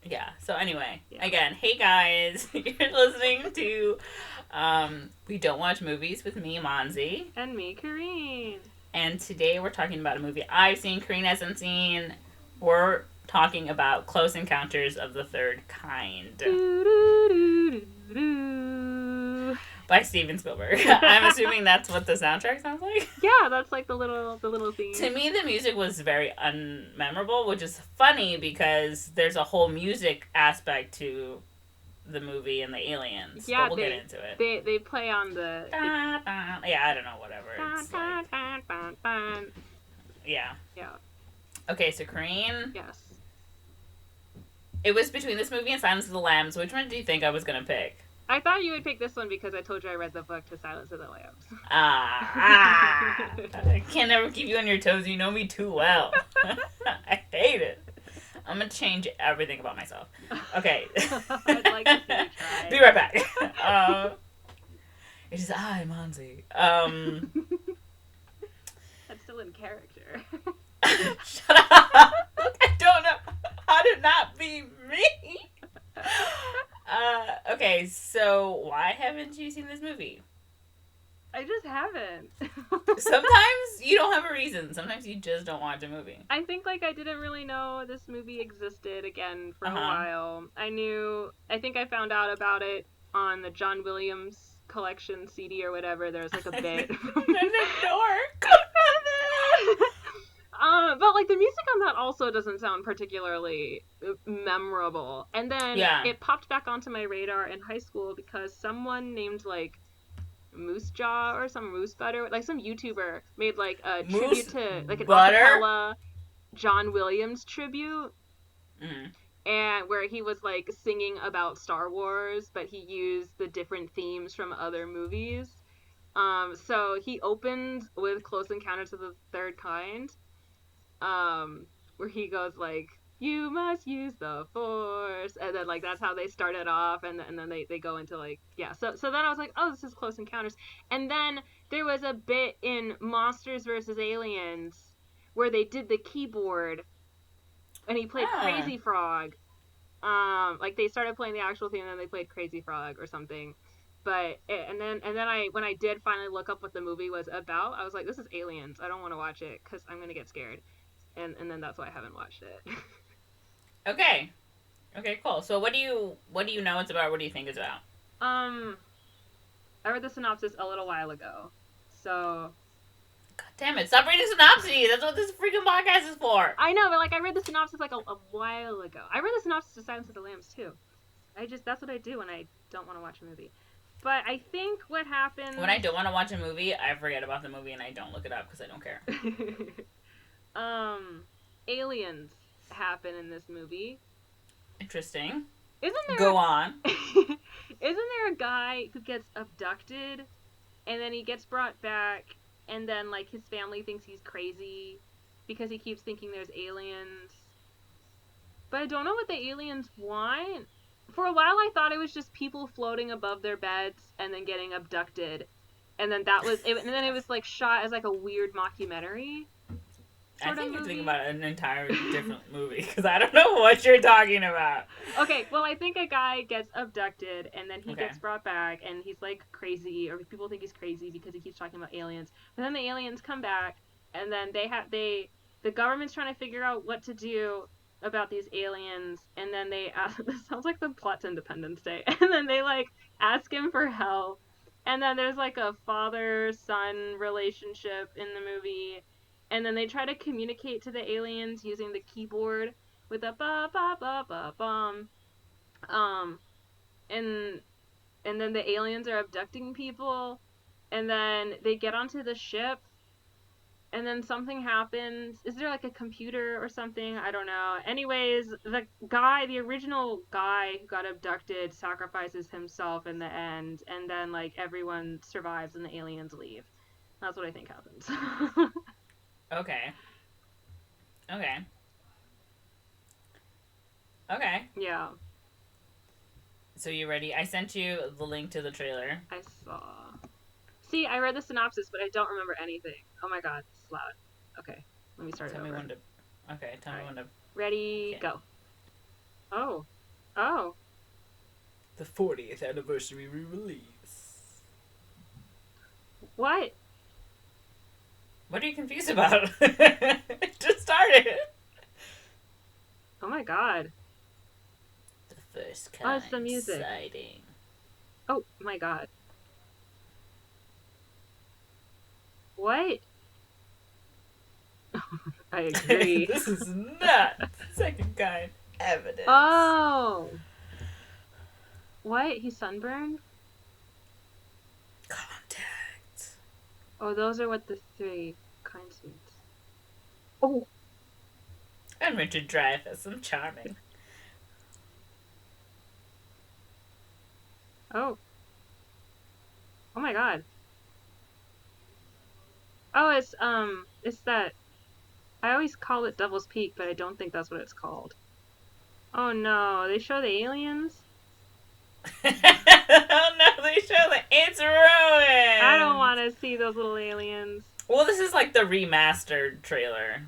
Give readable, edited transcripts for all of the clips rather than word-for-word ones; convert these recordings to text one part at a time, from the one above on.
Yeah. So anyway, Yeah. again, hey guys, you're listening to We Don't Watch Movies with me, Monze. And me, Corinne. And today we're talking about a movie I've seen, Corinne hasn't seen. We're talking about Close Encounters of the Third Kind Do, do, do, do, do. by Steven Spielberg. I'm assuming that's what the soundtrack sounds like. Yeah, that's like the little To theme. me, the music was very unmemorable, which is funny because there's a whole music aspect to the movie and the aliens, but Yeah, we'll get they into it. they they play on the Da, da. Yeah, I don't know, whatever. dun, It's like, dun, dun, dun, dun. yeah. Yeah. Okay, so Korean. Yes. It was between this movie and Silence of the Lambs. Which one do you think I was gonna pick? I thought you would pick this one because I told you I read the book to Silence of the Lambs. I can't never keep you on your toes. You know me too well. I hate it. I'm gonna change everything about myself. Okay. I'd like to see you try. Be right back. It is I, Monze. That's still in character. Shut up. I don't know how to not be me. Okay, so why haven't you seen this movie? I just haven't. Sometimes you don't have a reason. Sometimes you just don't watch a movie. I think like I didn't really know this movie existed again for Uh a huh. while. I think I found out about it on the John Williams collection CD or whatever. There's like a bit. I'm a dork. But like the music on that also doesn't sound particularly memorable. And then Yeah. it popped back onto my radar in high school because someone named like Moose Jaw or some Moose Butter, like some YouTuber made like a tribute Moose to like an butter. acapella John Williams tribute, Mm. and where he was like singing about Star Wars, but he used the different themes from other movies. So he opened with Close Encounters of the Third Kind, where he goes like, "You must use the Force," and then like that's how they started off, and then they go into like yeah. So then I was like, oh, this is Close Encounters, and then there was a bit in Monsters versus Aliens where they did the keyboard and he played Oh. Crazy Frog. Like they started playing the actual theme and then they played Crazy Frog or something. But and then I when I did finally look up what the movie was about, I was like, this is Aliens. I don't want to watch it because I'm gonna get scared. And then that's why I haven't watched it. Okay. Okay. Cool. So what do you know it's about? What do you think it's about? um, I read the synopsis a little while ago, so God damn it! Stop reading synopses. That's what this freaking podcast is for. I know, but like I read the synopsis like a while ago. I read the synopsis to Silence of the Lambs too. I just that's what I do when I don't want to watch a movie. But I think what When I happens don't want to watch a movie, I forget about the movie and I don't look it up because I don't care. um aliens happen in this movie. Interesting. Isn't there Go on. isn't there a guy who gets abducted and then he gets brought back and then like his family thinks he's crazy because he keeps thinking there's aliens. But I don't know what the aliens want. For a while I thought it was just people floating above their beds and then getting abducted. And then that was it, and then it was like shot as like a weird mockumentary I sort of think you're thinking movie. about an entirely different movie because I don't know what you're talking about. Okay, well, I think a guy gets abducted and then he Okay. gets brought back and he's like crazy, or people think he's crazy because he keeps talking about aliens. But then the aliens come back and then the government's trying to figure out what to do about these aliens, and then they ask, this sounds like the plot to Independence Day, and then they like ask him for help, and then there's like a father son relationship in the movie, and then they try to communicate to the aliens using the keyboard with a ba ba ba ba bum. Um, and and then the aliens are abducting people, and then they get onto the ship, and then something happens. Is there like a computer or something? I don't know. Anyways, the original guy who got abducted, sacrifices himself in the end, and then like everyone survives and the aliens leave. That's what I think happens. Okay. Okay. Okay. Yeah, So you ready? I sent you the link to the trailer. I saw. See, I read the synopsis, but I don't remember anything. Oh my god, this is loud. Okay, let me start it Tell me over. when to. Okay. Tell All me right, when to. ready, Okay. go. Oh. Oh. The 40th anniversary re-release. What? What are you confused about? It just started. Oh my god. The first Oh, it's the kind music. sighting. Oh my god. What? I agree. This is not second kind evidence. Oh. What? He's sunburned? Contact. Oh, those are what the three kinds mean. Oh. I'm Richard Dreyfuss. I'm charming. Oh. Oh my god. Oh, it's that. I always call it Devil's Peak, but I don't think that's what it's called. Oh no, they show the aliens? Oh no, they show the It's ruined. I don't want to see those little aliens. Well, this is like the remastered trailer.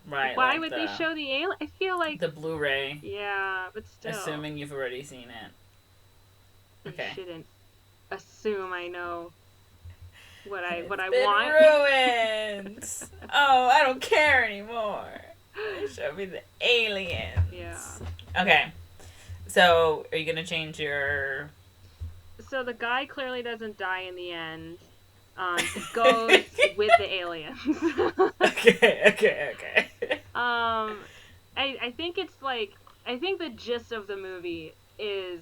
Right. Why like would they show the alien? I feel like. the Blu-ray? Yeah, but still. Assuming you've already seen it. They Okay. shouldn't assume I know what I It's want. Ruined. Oh, I don't care anymore. Show me the aliens. Yeah. Okay. So, are you gonna change your? So the guy clearly doesn't die in the end. He goes with the aliens. Okay. I think it's like, I think the gist of the movie is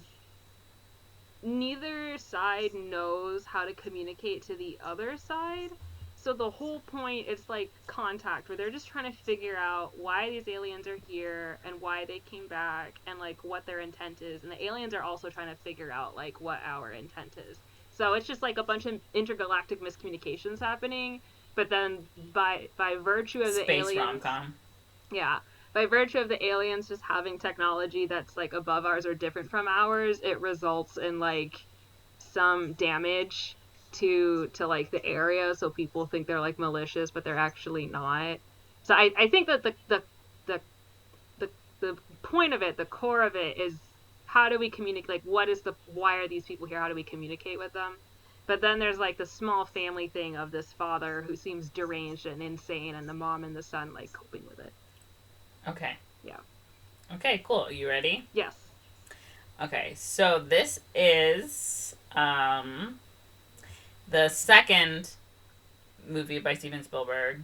neither side knows how to communicate to the other side. So the whole point is like contact, where they're just trying to figure out why these aliens are here and why they came back and like what their intent is. And the aliens are also trying to figure out like what our intent is. So it's just like a bunch of intergalactic miscommunications happening. But then by virtue of the Space aliens, rom-com. Yeah. By virtue of the aliens just having technology that's like above ours or different from ours, it results in like some damage to like the area, so people think they're like malicious, but they're actually not. So I think that the point of it, the core of it is how do we communicate, like why are these people here? How do we communicate with them? But then there's like the small family thing of this father who seems deranged and insane, and the mom and the son like coping with it. Okay. Yeah. Okay, cool. You ready? Yes. Okay, so this is the second movie by Steven Spielberg,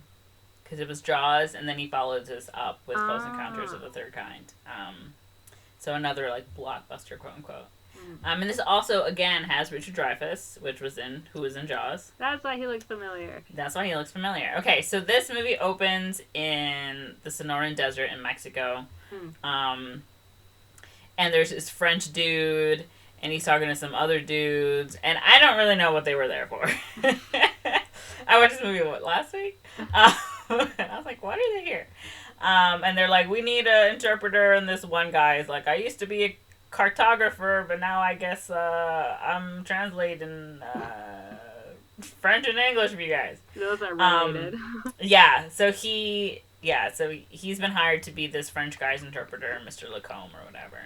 because it was Jaws, and then he followed this up with Close Encounters of the Third Kind. So another like blockbuster, quote unquote. And this also again has Richard Dreyfuss, who was in Jaws. That's why he looks familiar. That's why he looks familiar. Okay, so this movie opens in the Sonoran Desert in Mexico. And there's this French dude, and he's talking to some other dudes, and I don't really know what they were there for. I watched this movie, last week? And I was like, what are they here? And they're like, we need an interpreter, and this one guy is like, I used to be a cartographer, but now I guess I'm translating French and English for you guys. Those are related. So he's been hired to be this French guy's interpreter, Mr. Lacombe or whatever.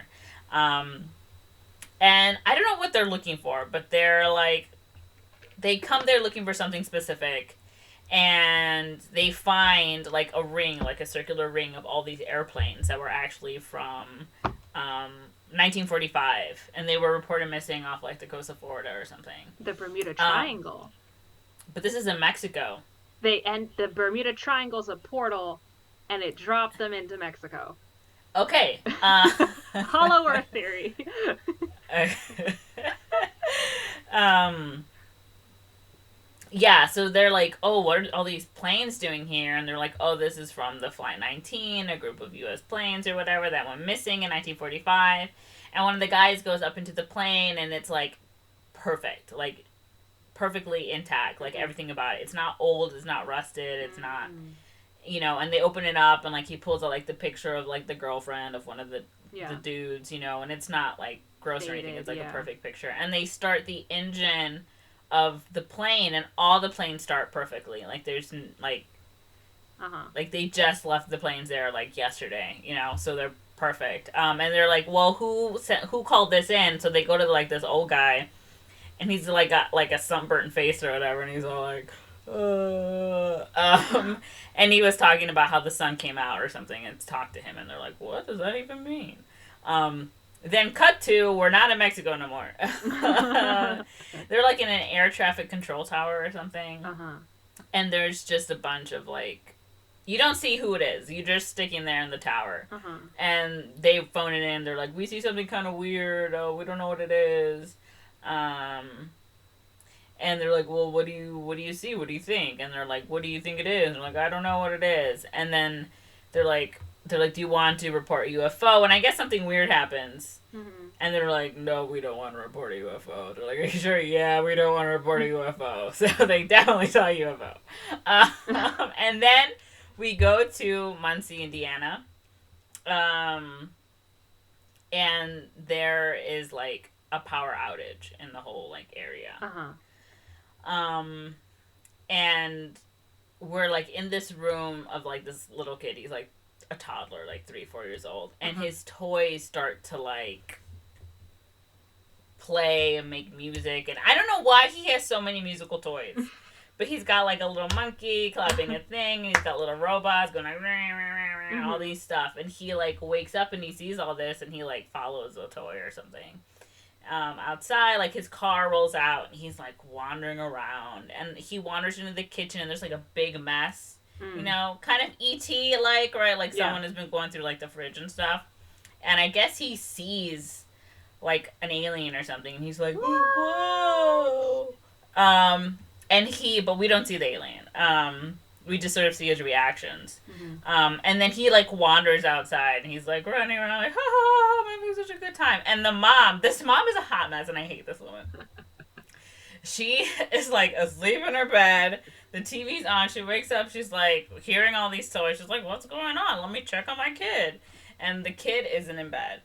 And I don't know what they're looking for, but they're like, they come there looking for something specific, and they find like a ring, like a circular ring of all these airplanes that were actually from 1945, and they were reported missing off like the coast of Florida or something. The Bermuda Triangle. But this is in Mexico. The Bermuda Triangle's a portal, and it dropped them into Mexico. Okay. Hollow Earth theory. Yeah, so they're like, oh, what are all these planes doing here? And they're like, oh, this is from the Flight 19, a group of U.S. planes or whatever that went missing in 1945. And one of the guys goes up into the plane, and it's like perfect, like perfectly intact, like everything about it. It's not old, it's not rusted, it's not, and they open it up, and like he pulls out like the picture of like the girlfriend of one of the dudes, and it's not like gross or anything. It's like a perfect picture. And they start the engine of the plane, and all the planes start perfectly. Like there's like, like they just left the planes there like yesterday, so they're perfect. And they're like, well, who called this in? So they go to like this old guy, and he's like got like a sunburnt face or whatever, and he's all like, and he was talking about how the sun came out or something, and talked to him, and they're like, what does that even mean? Then cut to, we're not in Mexico no more. They're like in an air traffic control tower or something, and there's just a bunch of like, you don't see who it is. You're just sticking there in the tower. And they phone it in. They're like, we see something kind of weird. Oh, we don't know what it is. And they're like, well, what do you see? What do you think? And they're like, what do you think it is? And they're like, I don't know what it is. And then they're like, do you want to report UFO? And I guess something weird happens. And they're like, no, we don't want to report a UFO. They're like, are you sure? Yeah, we don't want to report a UFO. So they definitely saw a UFO. And then we go to Muncie, Indiana. And there is like a power outage in the whole like area. And we're like in this room of like this little kid. He's like a toddler, like 3-4 years old, and his toys start to like play and make music, and I don't know why he has so many musical toys. But he's got like a little monkey clapping a thing, and he's got little robots going like all these stuff, and he like wakes up and he sees all this, and he like follows a toy or something. Outside, like his car rolls out, and he's like wandering around, and he wanders into the kitchen, and there's like a big mess, you know, kind of E.T. like, right? Like someone has been going through like the fridge and stuff, and I guess he sees like an alien or something, and he's like, whoa. But we don't see the alien. We just sort of see his reactions. And then he like wanders outside, and he's like running around like, oh, I'm having such a good time. And this mom is a hot mess, and I hate this woman. She is like asleep in her bed. The TV's on. She wakes up. She's like hearing all these toys. She's like, what's going on? Let me check on my kid. And the kid isn't in bed.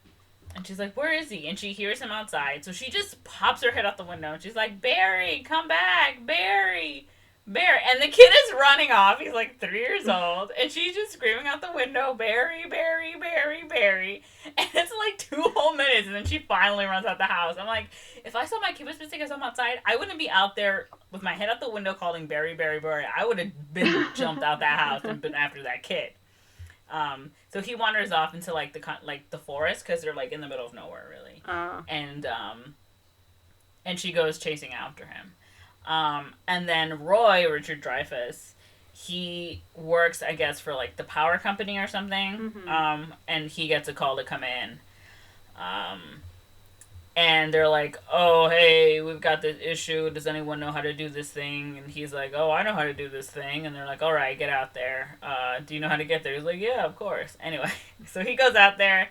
And she's like, where is he? And she hears him outside. So she just pops her head out the window. And she's like, Barry, come back. Barry. And the kid is running off. He's like 3 years old. And she's just screaming out the window, Barry, Barry, Barry, Barry. And it's like 2 whole minutes. And then she finally runs out the house. I'm like, if I saw my kid was missing as I'm outside, I wouldn't be out there with my head out the window calling Barry, Barry, Barry. I would have been jumped out that house and been after that kid. So he wanders off into like the forest, because they're like in the middle of nowhere, really. And she goes chasing after him. And then Roy, Richard Dreyfuss, he works, I guess, for like the power company or something. And he gets a call to come in. And they're like, oh, hey, we've got this issue. Does anyone know how to do this thing? And he's like, oh, I know how to do this thing. And they're like, all right, get out there. Do you know how to get there? He's like, yeah, of course. Anyway, so he goes out there.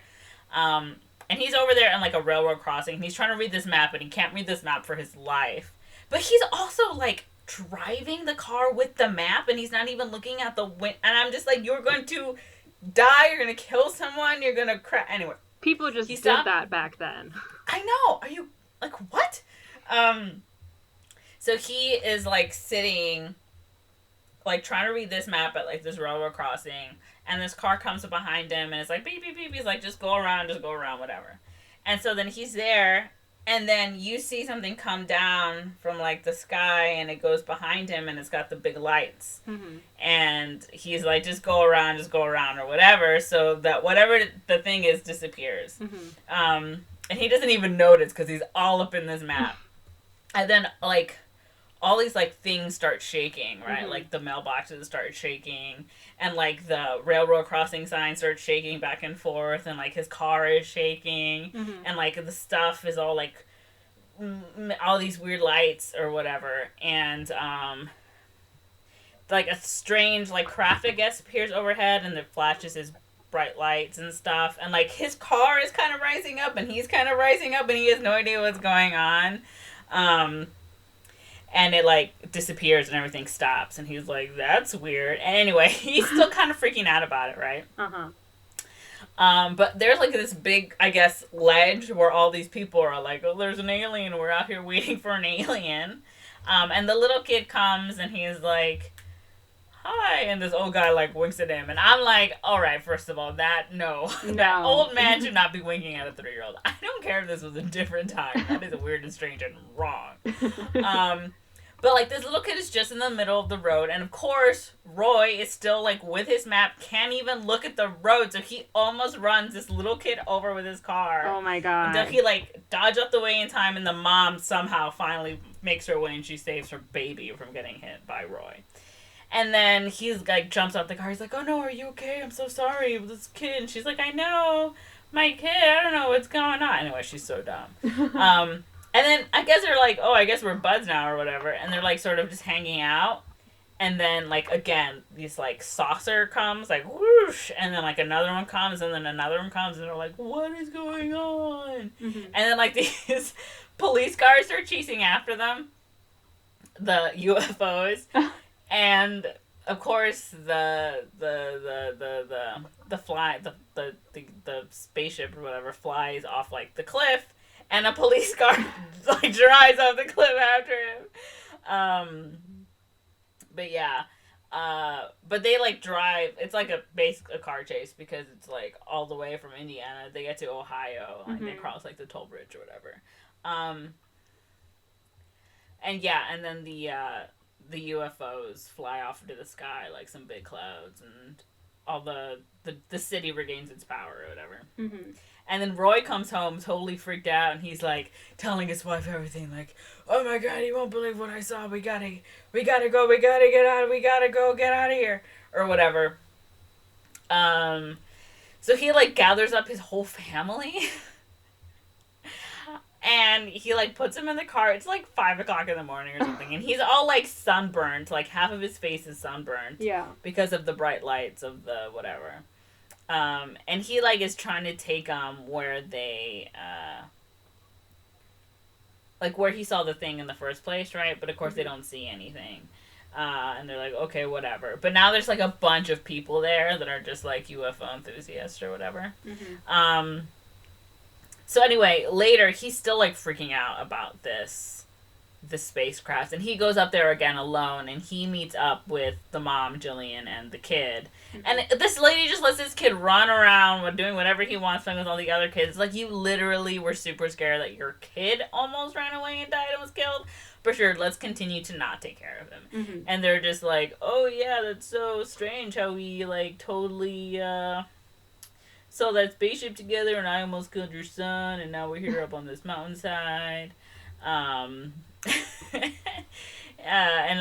And he's over there on like a railroad crossing. And he's trying to read this map, and he can't read this map for his life. But he's also like driving the car with the map, and he's not even looking at the wind. And I'm just like, you're going to die. You're going to kill someone. You're going to crash. Anyway. People just did that back then. I know. Are you like what? So he is like sitting, like trying to read this map at like this railroad crossing, and this car comes up behind him, and it's like beep beep beep. He's like, just go around, whatever. And so then he's there, and then you see something come down from like the sky, and it goes behind him, and it's got the big lights. And he's like, just go around, or whatever. So that whatever the thing is disappears. And he doesn't even notice, because he's all up in this map. And then like all these like things start shaking, right? Like the mailboxes start shaking, and like the railroad crossing sign starts shaking back and forth, and like his car is shaking, and like the stuff is all like all these weird lights or whatever, and like a strange like craft, I guess, appears overhead, and it flashes his bright lights and stuff, and like his car is kind of rising up, and he's kind of rising up, and he has no idea what's going on. And it like disappears, and everything stops, and he's like, that's weird. And anyway, he's still kind of freaking out about it, right? But there's like this big, I guess, ledge where all these people are like, oh, there's an alien, we're out here waiting for an alien. And the little kid comes, and he's like, hi, and this old guy like winks at him, and I'm like, all right, first of all, that that No. old man should not be winking at a 3-year-old. I don't care if this was a different time. That is weird and strange and wrong. Um, but like this little kid is just in the middle of the road, and of course Roy is still like with his map, can't even look at the road, so he almost runs this little kid over with his car. Oh my god. Until he like dodged up the way in time, and the mom somehow finally makes her way and she saves her baby from getting hit by Roy. And then he's like jumps out the car. He's like, "Oh no, are you okay? I'm so sorry, this kid." And she's like, "I know, my kid. I don't know what's going on." Anyway, she's so dumb. And then I guess they're like, "Oh, I guess we're buds now or whatever." And they're like sort of just hanging out. And then like again, this like saucer comes like whoosh, and then like another one comes, and then another one comes, and they're like, "What is going on?" Mm-hmm. And then like these police cars are chasing after them, the UFOs. And of course, the spaceship or whatever flies off like the cliff, and a police car like drives off the cliff after him. But yeah, but they like drive. It's like a car chase because it's like all the way from Indiana. They get to Ohio, and they cross like the toll bridge or whatever. And yeah, and then the UFOs fly off into the sky like some big clouds, and all the city regains its power or whatever. Mm-hmm. And then Roy comes home totally freaked out, and he's like telling his wife everything, like, "Oh my god, you won't believe what I saw. We gotta go. We gotta go get out of here," or whatever. So he like gathers up his whole family. And he, like, puts him in the car. It's, like, 5 o'clock in the morning or something. And he's all, like, sunburned. Like, half of his face is sunburned. Yeah. Because of the bright lights of the whatever. And he, like, is trying to take where they, like, where he saw the thing in the first place, right? But, of course, they don't see anything. And they're like, okay, whatever. But now there's, like, a bunch of people there that are just, like, UFO enthusiasts or whatever. Mm-hmm. So anyway, later he's still like freaking out about the spacecraft, and he goes up there again alone, and he meets up with the mom, Jillian, and the kid. Mm-hmm. And this lady just lets this kid run around doing whatever he wants, playing with all the other kids. Like, you literally were super scared that your kid almost ran away and died and was killed. For sure, let's continue to not take care of him. Mm-hmm. And they're just like, "Oh yeah, that's so strange how we like totally saw that spaceship together, and I almost killed your son, and now we're here up on this mountainside." And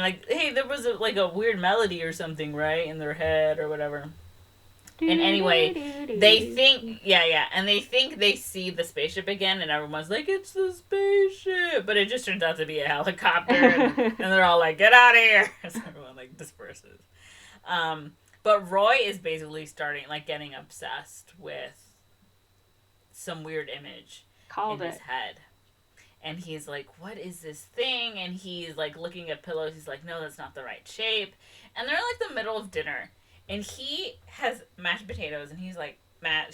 like, hey, there was a weird melody or something, right, in their head or whatever. And anyway, they think, and they think they see the spaceship again, and everyone's like, "It's the spaceship," but it just turns out to be a helicopter, and they're all like, "Get out of here!" So everyone like disperses. But Roy is basically getting obsessed with some weird image in his head. And he's like, "What is this thing?" And he's like looking at pillows. He's like, "No, that's not the right shape." And they're like the middle of dinner. And he has mashed potatoes, and he's like,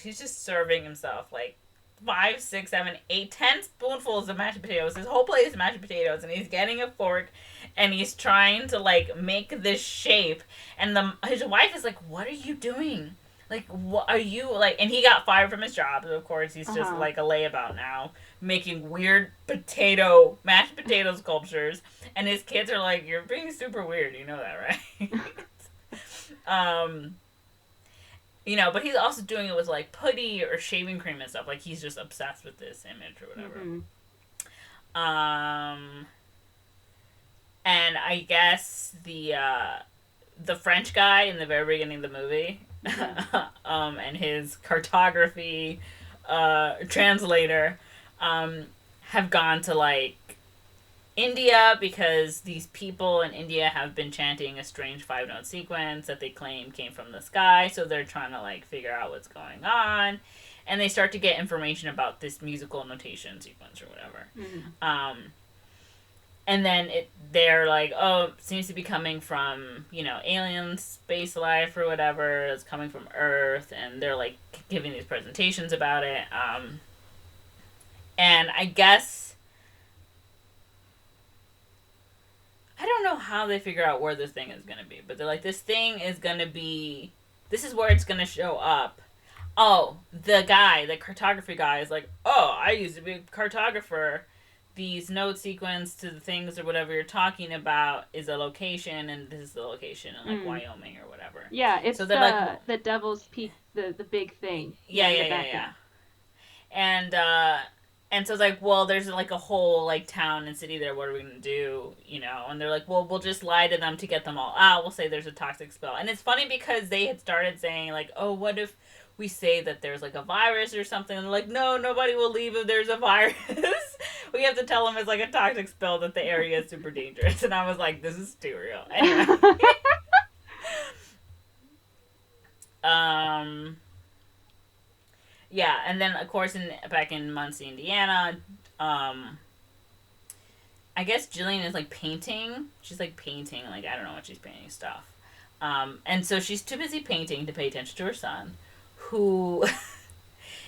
he's just serving himself like 5, 6, 7, 8, 10 spoonfuls of mashed potatoes. His whole plate is mashed potatoes, and he's getting a fork, and he's trying to like make this shape. And his wife is like, "What are you doing? Like, what are you like?" And he got fired from his job, so of course he's just like a layabout now, making weird mashed potato sculptures. And his kids are like, "You're being super weird. You know that, right?" But he's also doing it with like putty or shaving cream and stuff. Like, he's just obsessed with this image or whatever. Mm-hmm. And I guess the French guy in the very beginning of the movie, mm-hmm. And his cartography translator have gone to like India, because these people in India have been chanting a strange 5-note sequence that they claim came from the sky, so they're trying to like figure out what's going on, and they start to get information about this musical notation sequence or whatever. Mm-hmm. And then they're like, "Oh, it seems to be coming from, alien space life or whatever. It's coming from Earth," and they're like giving these presentations about it. And I guess I don't know how they figure out where this thing is going to be, but they're like, this thing is going to be, this is where it's going to show up. Oh, the guy, the cartography guy is like, oh, I used to be a cartographer. These note sequence to the things or whatever you're talking about is a location, and this is the location in like Wyoming or whatever. Yeah, it's so they're like, the Devil's Peak, the big thing. yeah, In yeah, the yeah, yeah. background. And so it's like, well, there's like a whole like town and city there. What are we gonna do? You know? And they're like, well, we'll just lie to them to get them all out. We'll say there's a toxic spill. And it's funny because they had started saying like, oh, what if we say that there's like a virus or something? And they're like, no, nobody will leave if there's a virus. We have to tell them it's like a toxic spill, that the area is super dangerous. And I was like, this is too real. Anyway. Yeah, and then of course back in Muncie, Indiana, I guess Jillian is like painting. She's like painting, like I don't know what she's painting stuff. And so she's too busy painting to pay attention to her son, who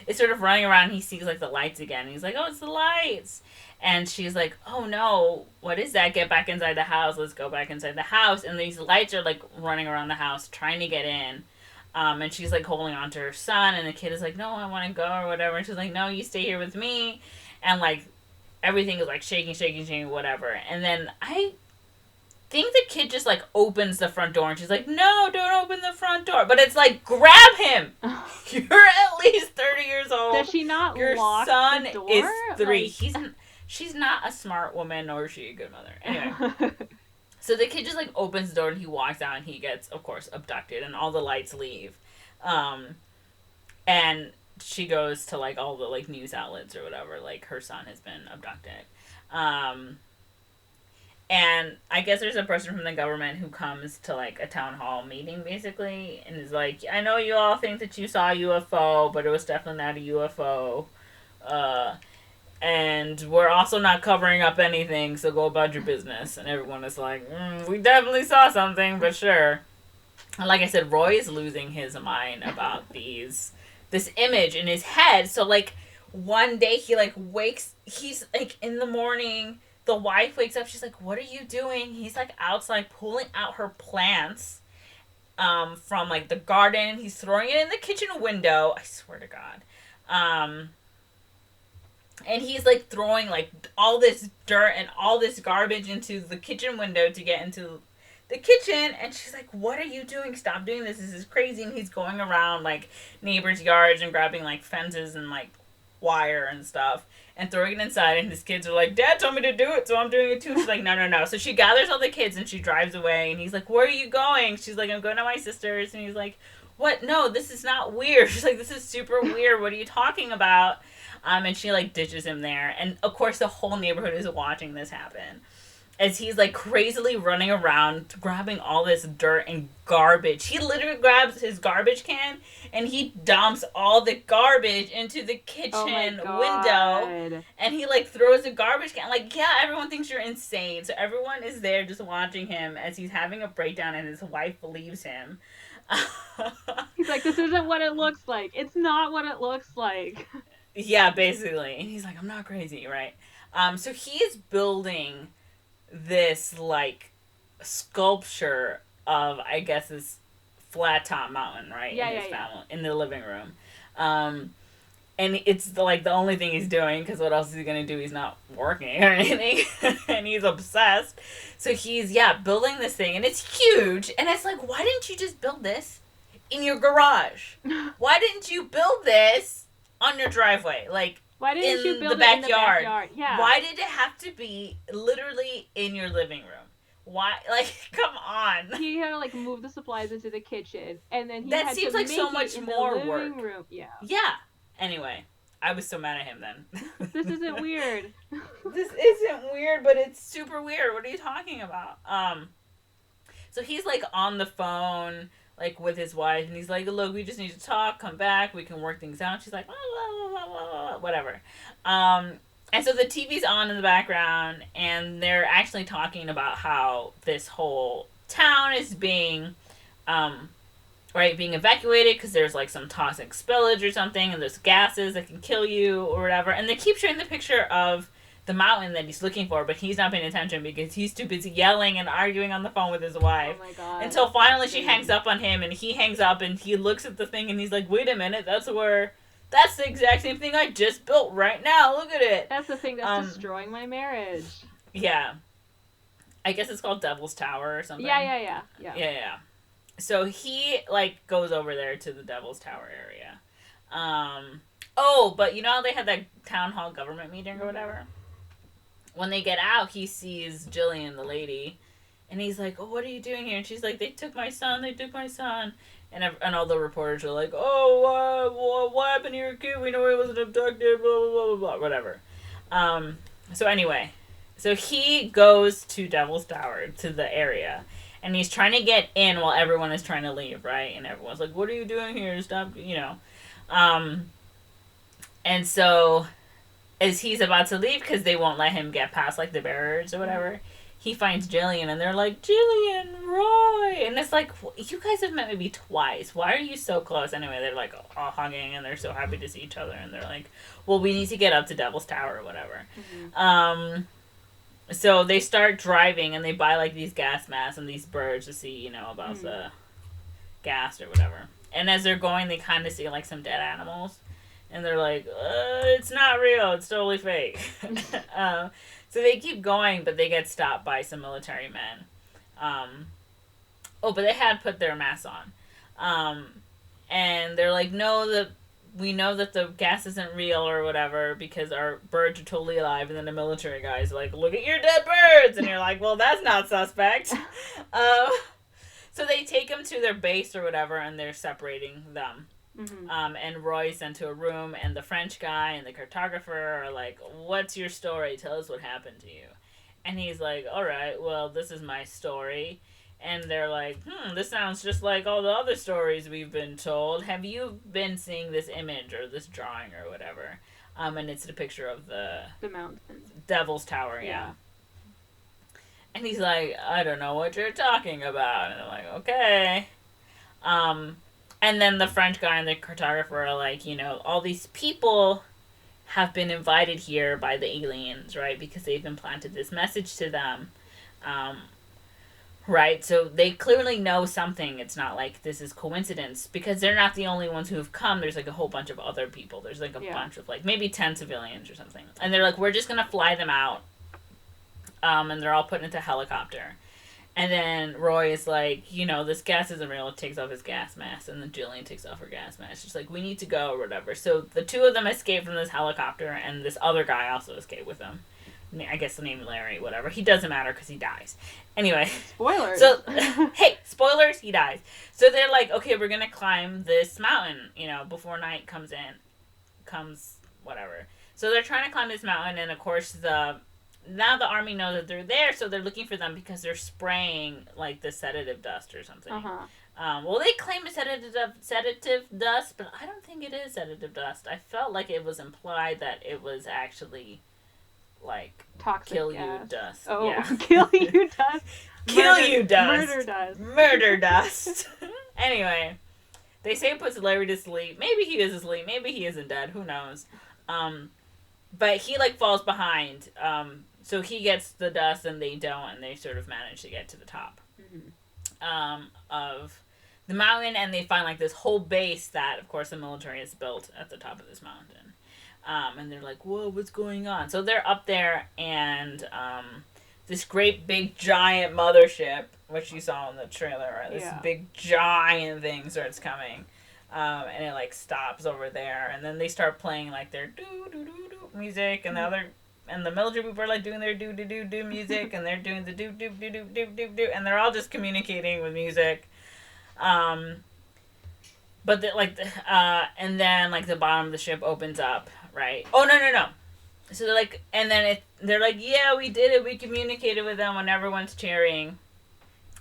is sort of running around. And he sees like the lights again. And he's like, "Oh, it's the lights!" And she's like, "Oh no, what is that? Get back inside the house. Let's go back inside the house." And these lights are like running around the house trying to get in. And she's like holding on to her son, and the kid is like, "No, I want to go," or whatever. And she's like, "No, you stay here with me." And like everything is like shaking, whatever. And then I think the kid just like opens the front door, and she's like, "No, don't open the front door." But it's like, grab him. You're at least 30 years old. Does she not Your lock son the door? is 3. Like... She's not a smart woman, nor is she a good mother. Anyway. So the kid just like opens the door and he walks out and he gets, of course, abducted and all the lights leave. And she goes to like all the like news outlets or whatever, like her son has been abducted. And I guess there's a person from the government who comes to like a town hall meeting basically and is like, I know you all think that you saw a UFO, but it was definitely not a UFO. And we're also not covering up anything, so go about your business. And everyone is like, we definitely saw something, but sure. And like I said, Roy is losing his mind about this image in his head. So like one day he like he's like in the morning, the wife wakes up, she's like, what are you doing? He's like outside pulling out her plants from like the garden. He's throwing it in the kitchen window. I swear to God. And he's like throwing like all this dirt and all this garbage into the kitchen window to get into the kitchen. And she's like, what are you doing? Stop doing this. This is crazy. And he's going around like neighbors' yards and grabbing like fences and like wire and stuff and throwing it inside. And his kids are like, Dad told me to do it, so I'm doing it too. She's like, no. So she gathers all the kids and she drives away. And he's like, where are you going? She's like, I'm going to my sister's. And he's like, what? No, this is not weird. She's like, this is super weird. What are you talking about? And she like ditches him there. And of course the whole neighborhood is watching this happen. As he's like crazily running around, grabbing all this dirt and garbage. He literally grabs his garbage can and he dumps all the garbage into the kitchen window. And he like throws the garbage can. Like, yeah, everyone thinks you're insane. So everyone is there just watching him as he's having a breakdown and his wife leaves him. He's like, this isn't what it looks like. It's not what it looks like. Yeah, basically. And he's like, I'm not crazy, right? So he is building this, like, sculpture of, I guess, this flat top mountain, right? Yeah. In the living room. And it's, the only thing he's doing, because what else is he going to do? He's not working or anything. And he's obsessed. So he's, building this thing. And it's huge. And it's like, why didn't you just build this in your garage? Why didn't you build this on your driveway? Like, why didn't you build it in the backyard? Yeah. Why did it have to be literally in your living room? Why? Like, come on. He had to like move the supplies into the kitchen, and then that seems like so much more work. Room. Yeah. Yeah. Anyway, I was so mad at him then. This isn't weird. This isn't weird, but it's super weird. What are you talking about? So he's like on the phone, like with his wife, and he's like, look, we just need to talk, come back, we can work things out. She's like, whatever. And so the TV's on in the background, and they're actually talking about how this whole town is being evacuated because there's like some toxic spillage or something, and there's gases that can kill you or whatever. And they keep showing the picture of the mountain that he's looking for, but he's not paying attention because he's too busy yelling and arguing on the phone with his wife. Oh my god. Until finally she hangs up on him, and he hangs up, and he looks at the thing, and he's like, wait a minute, that's the exact same thing I just built right now. Look at it. That's the thing that's destroying my marriage. Yeah. I guess it's called Devil's Tower or something. Yeah. So he, like, goes over there to the Devil's Tower area. But you know how they had that town hall government meeting or whatever? When they get out, he sees Jillian, the lady, and he's like, oh, what are you doing here? And she's like, they took my son. And all the reporters are like, oh, what happened to your kid? We know he wasn't abducted, blah, blah, blah, blah, blah, whatever. So anyway, so he goes to Devil's Tower, to the area, and he's trying to get in while everyone is trying to leave, right? And everyone's like, what are you doing here? Stop, you know. And so as he's about to leave, because they won't let him get past, like, the barriers or whatever, he finds Jillian, and they're like, Jillian, Roy! And it's like, you guys have met maybe twice. Why are you so close? Anyway, they're, like, all hugging, and they're so happy to see each other, and they're like, well, we need to get up to Devil's Tower or whatever. So they start driving, and they buy, like, these gas masks and these birds to see, you know, about the gas or whatever. And as they're going, they kind of see, like, some dead animals. And they're like, it's not real. It's totally fake. So they keep going, but they get stopped by some military men. But they had put their masks on. And they're like, no, we know that the gas isn't real or whatever because our birds are totally alive. And then the military guy's like, look at your dead birds. And you're like, well, that's not suspect. So they take them to their base or whatever, and they're separating them. And Roy's sent to a room, and the French guy and the cartographer are like, what's your story? Tell us what happened to you. And he's like, all right, well, this is my story. And they're like, this sounds just like all the other stories we've been told. Have you been seeing this image or this drawing or whatever? And it's the picture of the mountain. Devil's Tower, yeah. And he's like, I don't know what you're talking about. And I'm like, okay. And then the French guy and the cartographer are like, you know, all these people have been invited here by the aliens, right? Because they've implanted this message to them. Right? So they clearly know something. It's not like this is coincidence. Because they're not the only ones who've come. There's like a whole bunch of other people. There's like a bunch of like maybe 10 civilians or something. And they're like, we're just going to fly them out. And they're all put into a helicopter. And then Roy is like, you know, this gas isn't real. It takes off his gas mask. And then Jillian takes off her gas mask. She's like, we need to go or whatever. So the two of them escape from this helicopter. And this other guy also escaped with them. I guess the name Larry, whatever. He doesn't matter because he dies. Anyway. Spoilers. So, hey, spoilers, he dies. So they're like, okay, we're going to climb this mountain, you know, before night comes, whatever. So they're trying to climb this mountain. And, of course, now the army knows that they're there, so they're looking for them because they're spraying, like, the sedative dust or something. Well, they claim it's sedative dust, but I don't think it is sedative dust. I felt like it was implied that it was actually, like, toxic kill gas. You dust. Oh, yeah. Kill you dust. Kill you dust. Murder dust. Murder dust. Anyway, they say it puts Larry to sleep. Maybe he is asleep. Maybe he isn't dead. Who knows? But he, like, falls behind. So he gets the dust and they don't, and they sort of manage to get to the top of the mountain, and they find, like, this whole base that, of course, the military has built at the top of this mountain. And they're like, whoa, what's going on? So they're up there, and this great big giant mothership, which you saw in the trailer, right? This big giant thing starts coming. And it, like, stops over there, and then they start playing, like, their do-do-do-do music, and the military people are, like, doing their do-do-do-do music, and they're doing the do-do-do-do-do-do, and they're all just communicating with music. But, and then, like, the bottom of the ship opens up, right? Oh, no. So they're like, and then they're like, yeah, we did it, we communicated with them when everyone's cheering.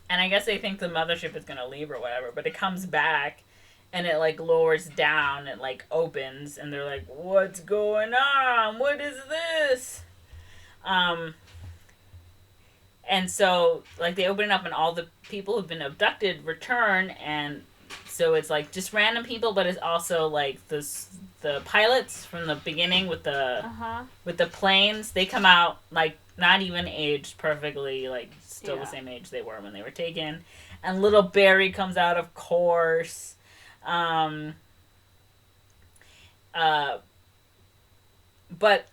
And I guess they think the mothership is gonna leave or whatever, but it comes back, and it, like, lowers down, it, like, opens, and they're like, what's going on? What is this? And so, like, they open it up, and all the people who've been abducted return, and so it's, like, just random people, but it's also, like, the the pilots from the beginning Uh-huh. with the planes. They come out like not even aged perfectly, like still the Yeah. same age they were when they were taken. And little Barry comes out, of course. Um, uh, but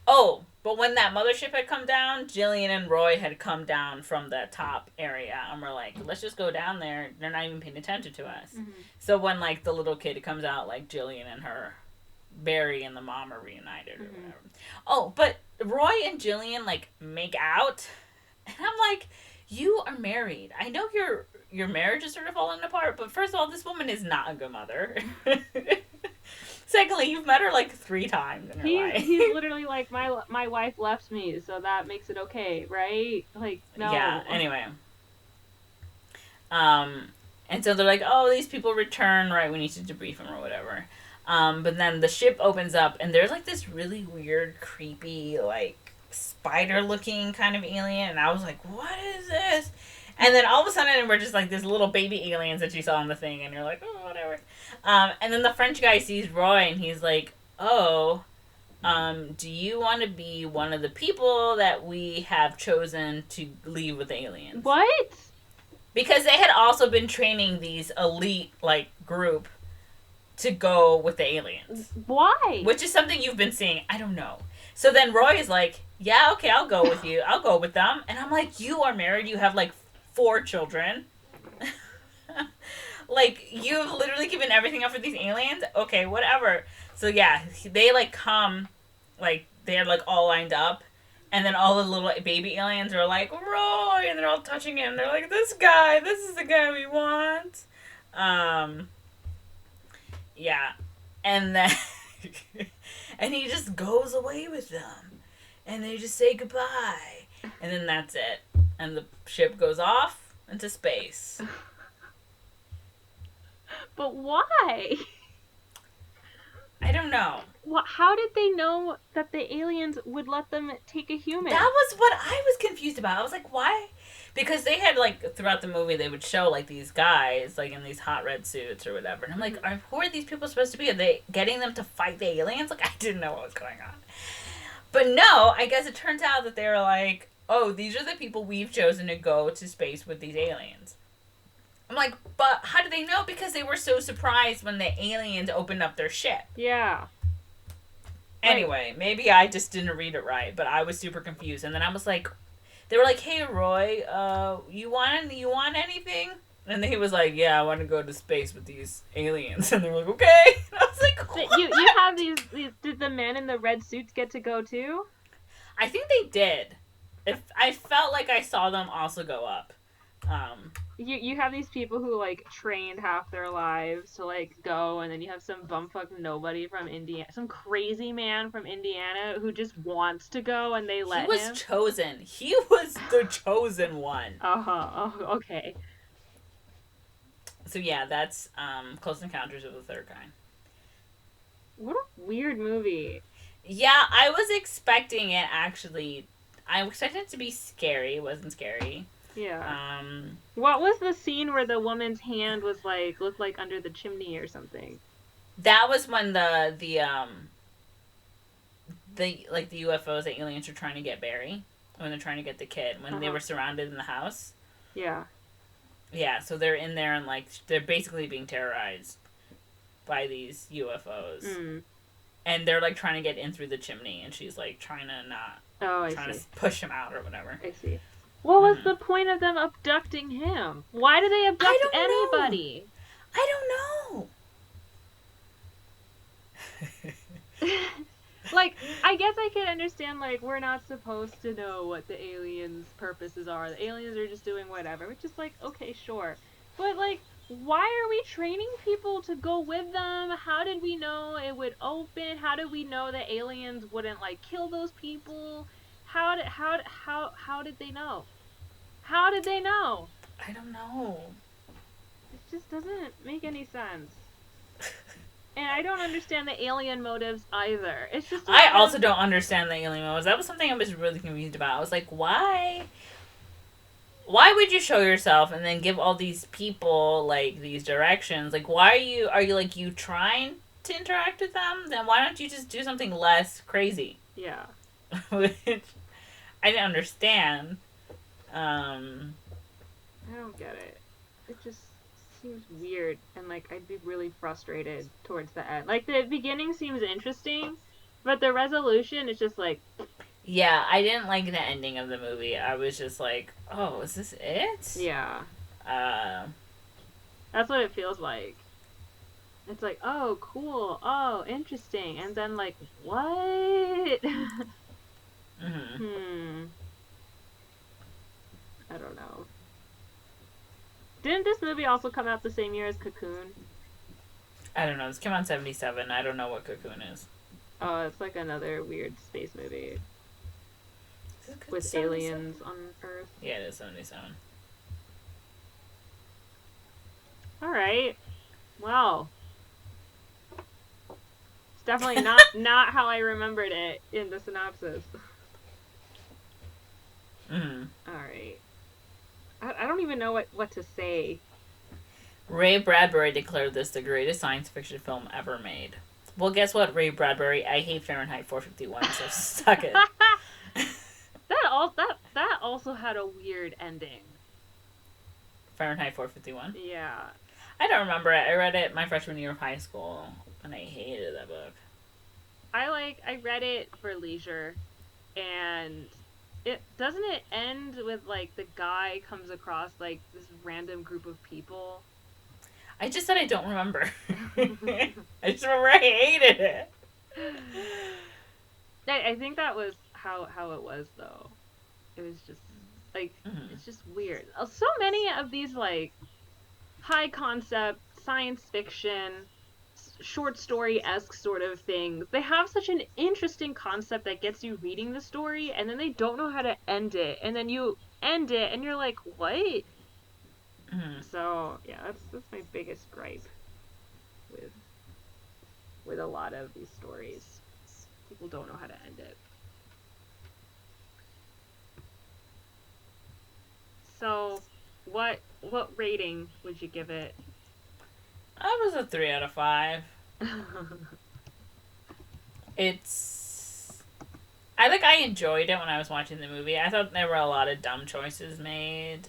when that mothership had come down, Jillian and Roy had come down from the top area, and we're like, let's just go down there. They're not even paying attention to us. Mm-hmm. So when like the little kid comes out, like Jillian and her, Barry and the mom are reunited or whatever. Oh, but Roy and Jillian like make out, and I'm like, you are married. I know your marriage is sort of falling apart, but first of all, this woman is not a good mother. Secondly, you've met her like 3 times in her life. He's literally like, my wife left me, so that makes it okay, right? Like, no. Yeah. Anyway. Um, and so they're like, oh, these people return, right? We need to debrief them or whatever. But then the ship opens up, and there's like this really weird, creepy, like spider-looking kind of alien, and I was like, what is this? And then all of a sudden, we're just like this little baby aliens that you saw on the thing, and you're like, oh, whatever. And then the French guy sees Roy, and he's like, oh, do you want to be one of the people that we have chosen to leave with the aliens? What? Because they had also been training these elite, like, group to go with the aliens. Why? Which is something you've been seeing. I don't know. So then Roy is like, yeah, okay, I'll go with you. I'll go with them. And I'm like, you are married. You have, like, 4 children. Like, you've literally given everything up for these aliens? Okay, whatever. So, yeah, they, like, come, like, they're, like, all lined up. And then all the little baby aliens are like, Roy! And they're all touching him. They're like, this is the guy we want. Yeah. And then, and he just goes away with them. And they just say goodbye. And then that's it. And the ship goes off into space. But why? I don't know. How did they know that the aliens would let them take a human? That was what I was confused about. I was like, why? Because they had, like, throughout the movie, they would show, like, these guys, like, in these hot red suits or whatever. And I'm like, who are these people supposed to be? Are they getting them to fight the aliens? Like, I didn't know what was going on. But no, I guess it turns out that they were like, oh, these are the people we've chosen to go to space with these aliens. I'm like, but how do they know? Because they were so surprised when the aliens opened up their ship. Yeah. Anyway, maybe I just didn't read it right, but I was super confused. And then I was like, they were like, hey, Roy, you want anything? And then he was like, yeah, I want to go to space with these aliens. And they were like, okay. And I was like, what? You have these, did the men in the red suits get to go too? I think they did. I felt like I saw them also go up. You have these people who, like, trained half their lives to, like, go, and then you have some bumfuck nobody from Indiana, some crazy man from Indiana who just wants to go, and they let him. He was chosen. He was the chosen one. Uh-huh. Oh, okay. So yeah, that's Close Encounters of the Third Kind. What a weird movie. Yeah, I was expecting it, actually. I expected it to be scary. It wasn't scary. Yeah. What was the scene where the woman's hand was like looked like under the chimney or something? That was when the UFOs, the aliens were trying to get Barry, when they're trying to get the kid, when they were surrounded in the house. Yeah. Yeah, so they're in there and, like, they're basically being terrorized by these UFOs. Mm. And they're, like, trying to get in through the chimney, and she's, like, trying to not... trying to push him out or whatever. I see. What was the point of them abducting him? Why do they abduct anybody? I don't know. Like, I guess I can understand, like, we're not supposed to know what the aliens' purposes are. The aliens are just doing whatever, which is like, okay, sure. But, like, why are we training people to go with them? How did we know it would open? How did we know the aliens wouldn't, like, kill those people? How did they know? How did they know? I don't know. It just doesn't make any sense. And I don't understand the alien motives either. It's just... I also don't understand the alien motives. That was something I was really confused about. I was like, why? Why would you show yourself and then give all these people, like, these directions? Like, why are you like, you trying to interact with them, then why don't you just do something less crazy? Yeah. Which I didn't understand. I don't get it. It just seems weird, and like I'd be really frustrated towards the end. Like the beginning seems interesting, but the resolution is just like, Yeah, I didn't like the ending of the movie. I was just like, oh, is this it? yeah, Uh, that's what it feels like. It's like, oh, cool, oh, interesting, and then like, what? mm-hmm. Hmm, I don't know. Didn't this movie also come out the same year as Cocoon? I don't know. This came out in 77. I don't know what Cocoon is. Oh, it's like another weird space movie Is it with 77? aliens on Earth. Yeah, it is 77. All right. Well, it's definitely not how I remembered it in the synopsis. Mm-hmm. All right. I don't even know what to say. Ray Bradbury declared this the greatest science fiction film ever made. Well, guess what, Ray Bradbury? I hate Fahrenheit 451, so suck it. That also had a weird ending. Fahrenheit 451? Yeah. I don't remember it. I read it my freshman year of high school, and I hated that book. I read it for leisure, and it doesn't it end with like the guy comes across like this random group of people. I just said I don't remember. I just remember I hated it. I think that was how it was though. It was just like Mm-hmm. it's just weird. So many of these like high concept science fiction short story esque sort of things. They have such an interesting concept that gets you reading the story, and then they don't know how to end it, and then you end it, and you're like, what? Mm-hmm. So yeah, that's my biggest gripe with a lot of these stories. People don't know how to end it. So, what rating would you give it? I was a 3 out of 5. It's I enjoyed it when I was watching the movie. I thought there were a lot of dumb choices made,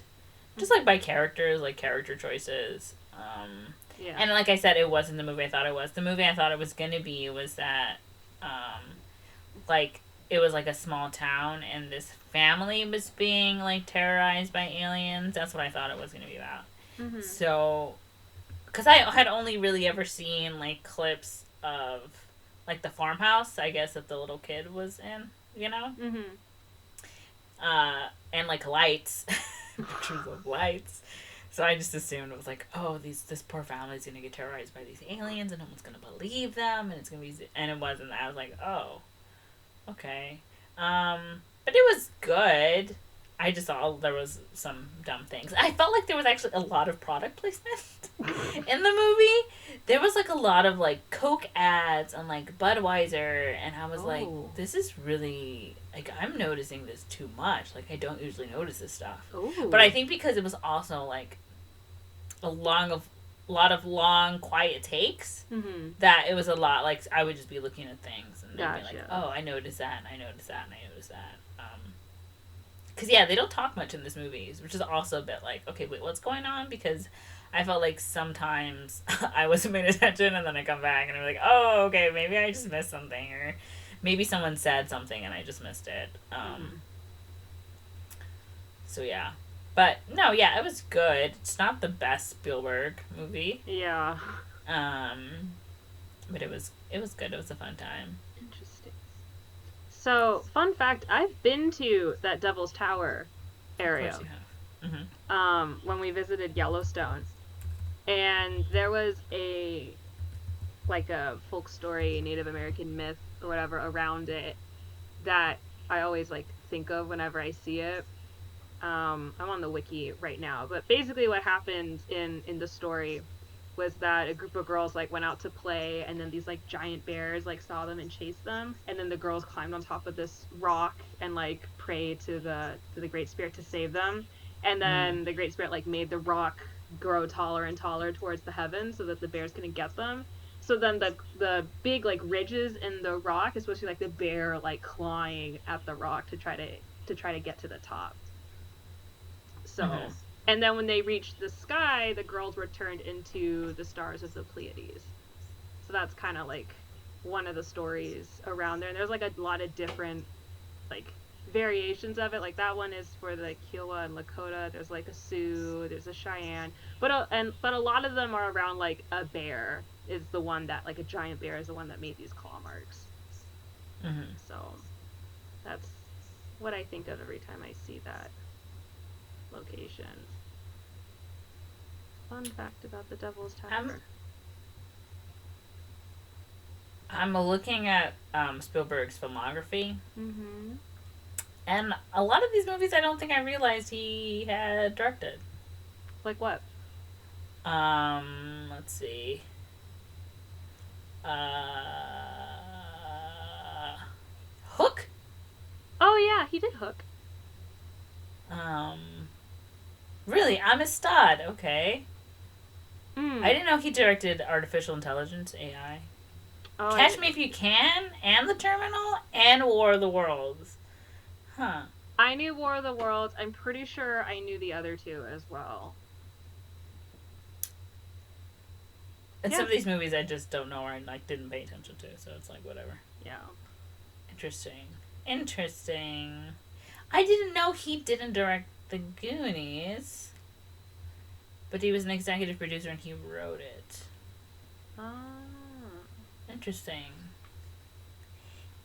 just like by characters, like character choices. Yeah. And like I said, it wasn't the movie I thought it was. The movie I thought it was gonna be was that, like it was like a small town and this family was being like terrorized by aliens. That's what I thought it was gonna be about. Mm-hmm. So, because I had only really ever seen like clips of like the farmhouse, I guess, that the little kid was in, you know? Mm-hmm. And like lights, pictures of lights. So I just assumed it was like, oh, this poor family's gonna get terrorized by these aliens, and no one's gonna believe them, and it's gonna be, and it wasn't. I was like, oh, okay, but it was good. I just thought there was some dumb things. I felt like there was actually a lot of product placement in the movie. There was like a lot of like Coke ads and like Budweiser, and I was like, this is really like I'm noticing this too much. Like I don't usually notice this stuff. Ooh. But I think because it was also like a lot of long quiet takes, Mm-hmm. that it was a lot like I would just be looking at things and they'd be like, Gotcha. oh, I noticed that and I noticed that and I noticed that. Because yeah, they don't talk much in this movies, which is also a bit like, okay, wait, what's going on? Because I felt like sometimes I wasn't paying attention and then I come back and I'm like, oh, okay, maybe I just missed something, or maybe someone said something and I just missed it. So yeah. But no, yeah, it was good. It's not the best Spielberg movie. Yeah. But it was good. It was a fun time. Interesting. So, fun fact, I've been to that Devil's Tower area. Of course you have. Mm-hmm. When we visited Yellowstone. And there was a folk story, Native American myth or whatever around it that I always like think of whenever I see it. I'm on the wiki right now, but basically what happened in the story was that a group of girls like went out to play, and then these like giant bears like saw them and chased them, and then the girls climbed on top of this rock and like prayed to the Great Spirit to save them, and then the Great Spirit like made the rock grow taller and taller towards the heavens so that the bears couldn't get them. So then the big like ridges in the rock is supposed to be like the bear like clawing at the rock to try to get to the top. Mm-hmm. So, and then when they reached the sky, the girls were turned into the stars of the Pleiades. So that's kind of like one of the stories around there. And there's like a lot of different like variations of it. Like that one is for the Kiowa and Lakota. There's like a Sioux, there's a Cheyenne, but a lot of them are around like a bear is the one that like a giant bear is the one that made these claw marks. Mm-hmm. So that's what I think of every time I see that location. Fun fact about the Devil's I'm Tower. I'm looking at Spielberg's filmography, Mm-hmm. and a lot of these movies I don't think I realized he had directed. Like what? Let's see. Hook. Oh yeah, he did Hook. Um, really, Amistad. Okay, I Mm. didn't know he directed Artificial Intelligence (AI). Oh, I Catch did. Me If You Can, and The Terminal, and War of the Worlds. Huh. I knew War of the Worlds. I'm pretty sure I knew the other two as well. And some Yeah. of these movies I just don't know or I like didn't pay attention to, so it's like whatever. Yeah. Interesting. Interesting. I didn't know he didn't direct The Goonies, but he was an executive producer and he wrote it. Ah. Interesting.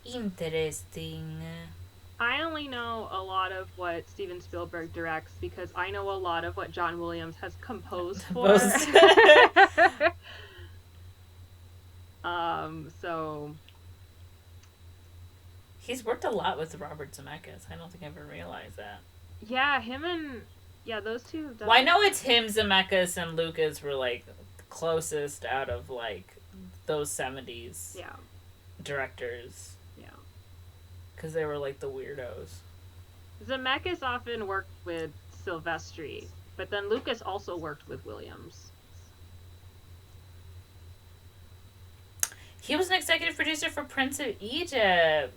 Interesting. I only know a lot of what Steven Spielberg directs because I know a lot of what John Williams has composed for. Most. So He's worked a lot with Robert Zemeckis. I don't think I ever realized that. yeah, him and yeah, those two have Well, I done. know it's him, Zemeckis, and Lucas were like closest out of like those 70s Yeah, directors yeah. because they were like the weirdos. Zemeckis often worked with Silvestri, but then Lucas also worked with Williams. He was an executive producer for Prince of Egypt.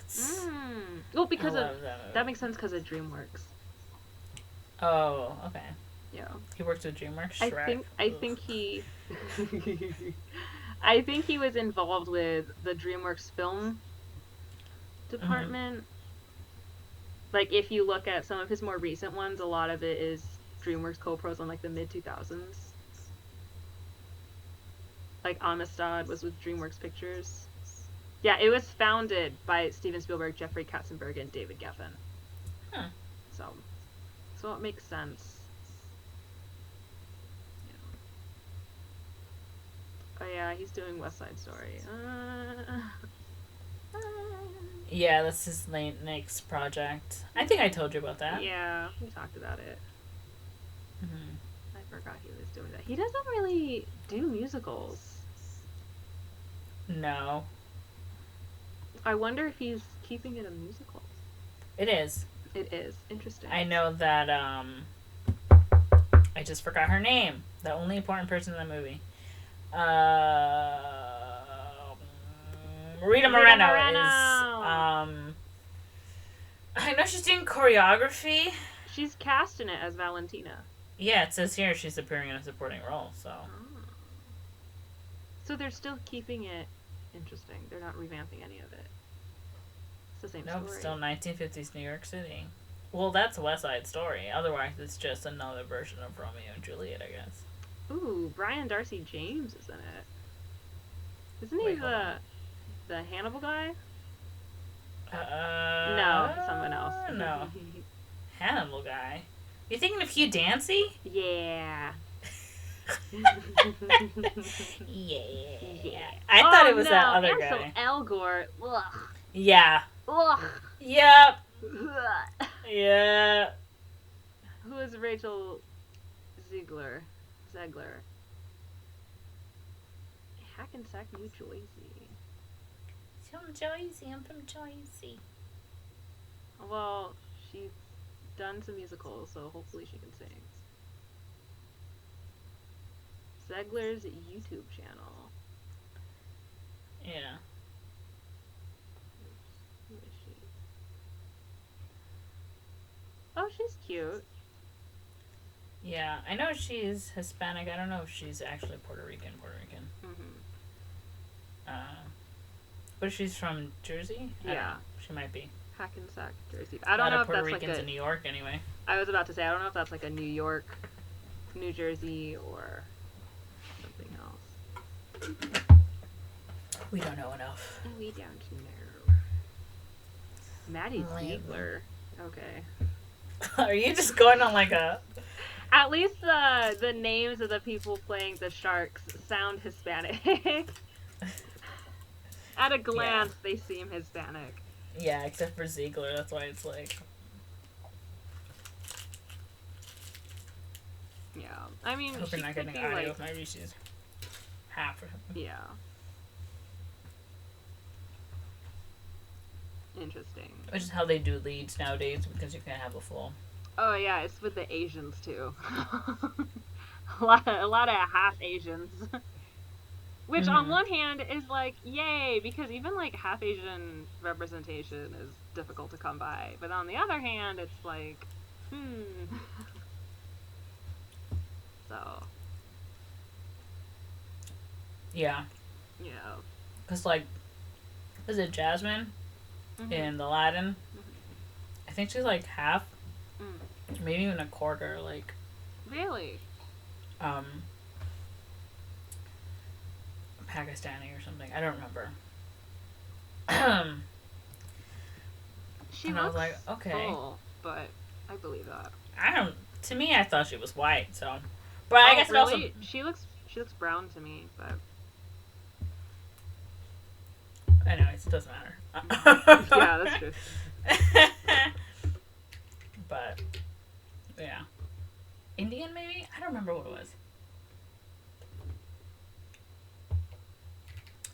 Well, I because of love that movie. that makes sense because of DreamWorks. Oh, okay. Yeah. He worked with DreamWorks. I Shrek. think I Ugh. think he I think he was involved with the DreamWorks film Mm-hmm. department. Like if you look at some of his more recent ones, a lot of it is DreamWorks co-pros on like the mid 2000s. Like Amistad was with DreamWorks Pictures. Yeah, it was founded by Steven Spielberg, Jeffrey Katzenberg, and David Geffen. Huh. So it makes sense. Oh yeah, he's doing West Side Story. Yeah, that's his next project. I think I told you about that. Yeah, we talked about it. Mm-hmm. I forgot he was doing that. He doesn't really do musicals. No, I wonder if he's keeping it a musical. it is. It is interesting. I know that. I just forgot her name. The only important person in the movie. Rita Moreno is. I know she's doing choreography. She's cast in it as Valentina. Yeah, it says here she's appearing in a supporting role. So. So they're still keeping it interesting. They're not revamping any of it. It's the same Nope, story. still 1950s New York City. Well, that's West Side Story. Otherwise, it's just another version of Romeo and Juliet, I guess. Ooh, Brian Darcy James is in it. Isn't he Wait, hold on. the Hannibal guy? No, No, someone else. No, Hannibal guy. You thinking of Hugh Dancy? Yeah. Yeah. I thought it was that other Ansel guy. Elgort. Ugh. Yeah. Ugh. Yep. Yeah. Who is Rachel Zegler? Hackensack, New Jersey. From Jersey. I'm from Jersey. Well, she's done some musicals, so hopefully she can sing. Zegler's YouTube channel. Yeah. Who is she? Oh, she's cute. Yeah, I know she's Hispanic. I don't know if she's actually Puerto Rican. Puerto Rican. Mm-hmm. Uh, but she's from Jersey. I don't Yeah. know. She might be. Hackensack, Jersey. I A don't lot know of if Puerto that's like Ricans a. in New York, anyway. I was about to say I don't know if that's like a New York, New Jersey, or something else. We don't know enough. We don't know. Maddie Ziegler. Okay. Are you just going on like a? At least the names of the people playing the sharks sound Hispanic. At a Yeah. glance, they seem Hispanic. Yeah, except for Ziegler. That's why it's like. Yeah, I mean, I hope she you're not could getting be audio like, if maybe she's half or something. yeah, interesting. Which is how they do leads nowadays because you can't have a full. Oh yeah, it's with the Asians too. A lot of half Asians. Which on Mm-hmm. one hand is like, yay, because even like half Asian representation is difficult to come by. But on the other hand, it's like, So, Yeah. yeah. Because, like, is it Jasmine Mhm. in the Aladdin? Mhm. I think she's like half, Mm. maybe even a quarter, like, Really? um, Pakistani or something. I don't remember. And She I was looks like, okay. full, but I believe that. I don't. To me, I thought she was white, so. But I Oh, guess it also. really? She looks brown to me, but Anyways, it doesn't matter. yeah, that's true. But, yeah. Indian, maybe? I don't remember what it was.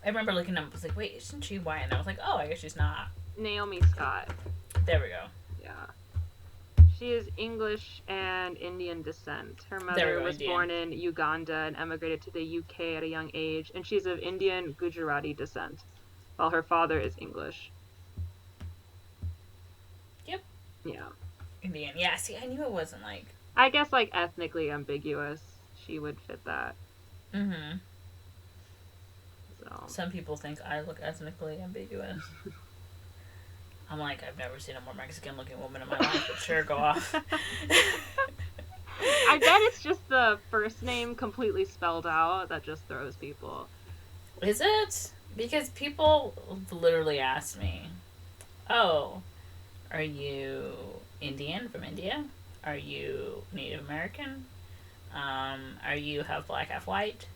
I remember looking up, I was like, wait, isn't she white? And I was like, oh, I guess she's not. Naomi Scott. There we go. Yeah. She is English and Indian descent. Her There we mother go, was Indian. born in Uganda and emigrated to the UK at a young age, and she's of Indian Gujarati descent, while her father is English. Yep. Yeah. Indian. Yeah, see, I knew it wasn't like. I guess like ethnically ambiguous, she would fit that. Mm-hmm. So. Some people think I look ethnically ambiguous. I'm like, I've never seen a more Mexican looking woman in my life, but sure, go off. I bet it's just the first name completely spelled out that just throws people. Is it? Because people literally ask me, oh, are you Indian from India? Are you Native American? Are you half black, half white?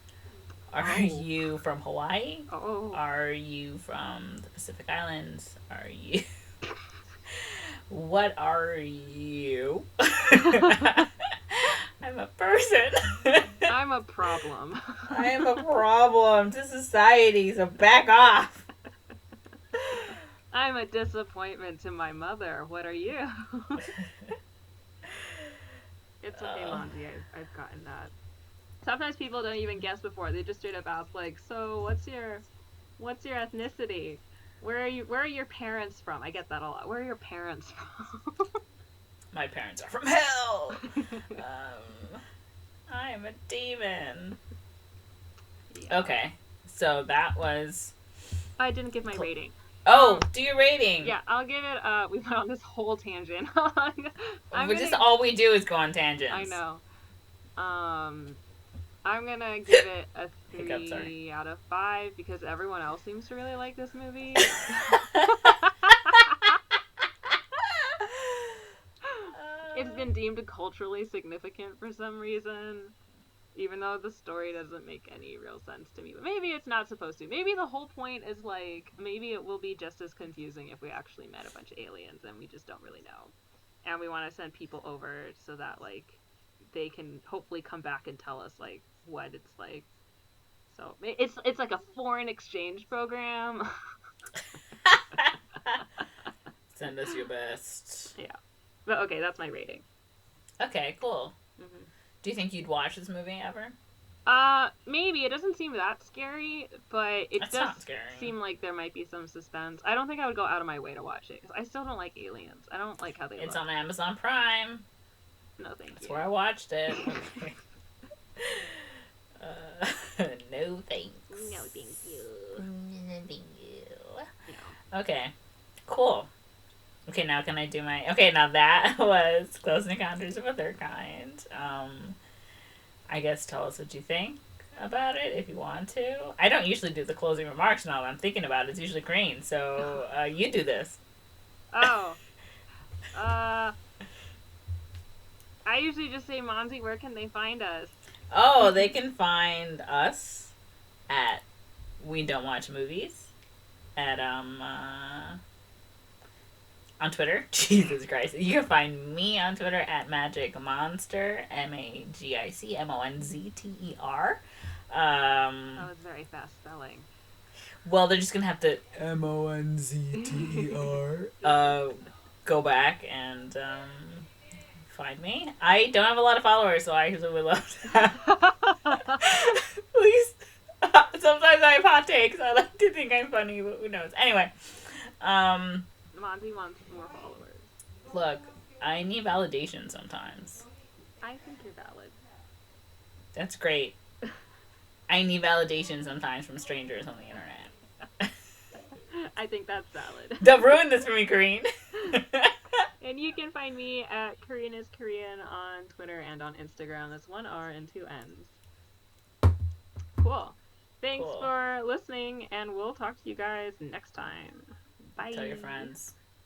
Are you from Hawaii? Oh. Are you from the Pacific Islands? Are you. What are you? I'm a person. I'm a problem. I am a problem to society, so back off. I'm a disappointment to my mother. What are you? It's okay, Monze. I've gotten that. Sometimes people don't even guess before. They just straight up ask like, "So, what's your ethnicity? Where are your parents from?" I get that a lot. Where are your parents from? My parents are from hell. I am a demon. Yeah. Okay, so that was. I didn't give my rating. Oh, do your rating. Yeah, I'll give it. We went on this whole tangent. Just all we do is go on tangents. I know. I'm gonna give it a 3 out of 5 because everyone else seems to really like this movie. It's been deemed culturally significant for some reason, even though the story doesn't make any real sense to me. But maybe it's not supposed to. Maybe the whole point is like, maybe it will be just as confusing if we actually met a bunch of aliens and we just don't really know. And we want to send people over so that like they can hopefully come back and tell us like what it's like. So it's like a foreign exchange program. Send us your best. Yeah. But okay, that's my rating. Okay, cool. Mm-hmm. Do you think you'd watch this movie ever? Maybe it doesn't seem that scary, but it That's does not scary. seem like there might be some suspense. I don't think I would go out of my way to watch it because I still don't like aliens. I don't like how they It's look. on Amazon Prime. No, thank That's you. where I watched it. Okay. Uh, no No, thanks. thank you. Thank you. No. Okay. Cool. Okay, now can I do my? Okay, now that was Close Encounters of a Third Kind. I guess tell us what you think about it if you want to. I don't usually do the closing remarks now that I'm thinking about it. It's usually Corinne, so you do this. Oh. Uh. I usually just say, Monze, where can they find us? Oh, they can find us at We Don't Watch Movies at on Twitter. Jesus Christ. You can find me on Twitter at Magic Monster, MAGICMONZTER. That was very fast spelling. Well, they're just gonna have to MONZTER go back and find me. I don't have a lot of followers, so I usually would love to have. Please. Sometimes I have hot takes. I like to think I'm funny, but who knows? Anyway, Monze wants more followers. look, I need validation sometimes. I think you're valid. That's great. I need validation sometimes from strangers on the internet. I think that's valid. Don't ruin this for me, Corinne. And you can find me at Korean is Korean on Twitter and on Instagram. That's 1 R and 2 N's. Cool. Thanks Cool. for listening, and we'll talk to you guys next time. Bye. Tell your friends.